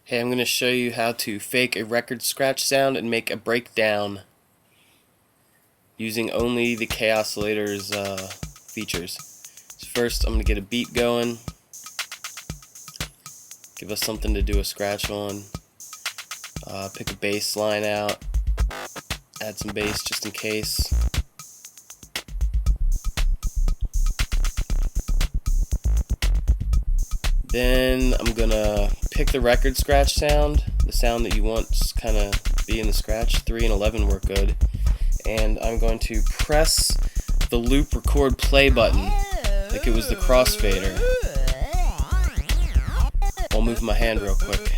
Hey, I'm going to show you how to fake a record scratch sound and make a breakdown using only the Kaossilator's features. So first, I'm going to get a beat going, give us something to do a scratch on, pick a bass line out, add some bass just in case. Then I'm gonna pick the record scratch sound, the sound that you want to kind of be in the scratch. 3 and 11 work good. And I'm going to press the loop record play button like it was the crossfader. I'll move my hand real quick.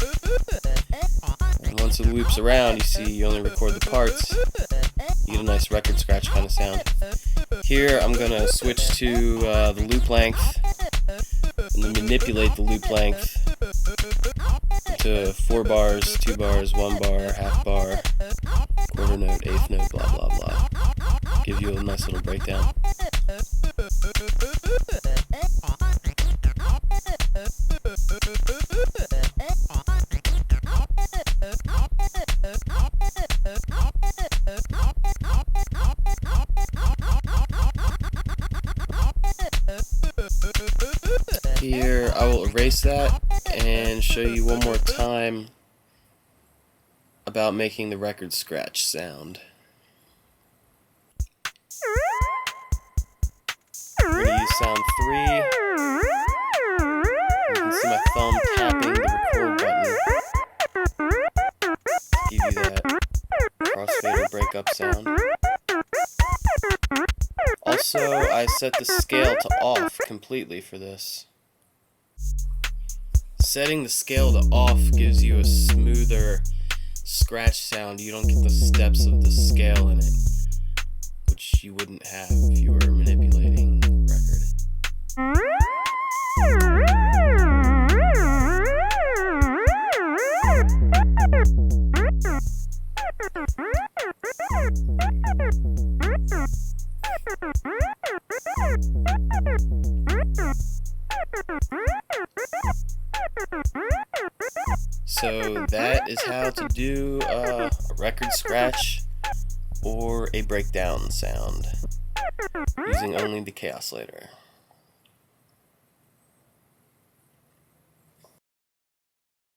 And once it loops around, you see you only record the parts. You get a nice record scratch kind of sound. Here I'm gonna switch to the loop length and then manipulate the loop length to 4 bars, 2 bars, 1 bar, half bar, quarter note, eighth note, blah blah blah. Give you a nice little breakdown. Here, I will erase that and show you one more time about making the record scratch sound. We're going to use sound 3. You can see my thumb tapping the record button to give you that crossfader breakup sound. Also, I set the scale to off completely for this. Setting the scale to off gives you a smoother scratch sound. You don't get the steps of the scale in it, which you wouldn't have if you were manipulating the record. So that is how to do a record scratch or a breakdown sound using only the Kaossilator.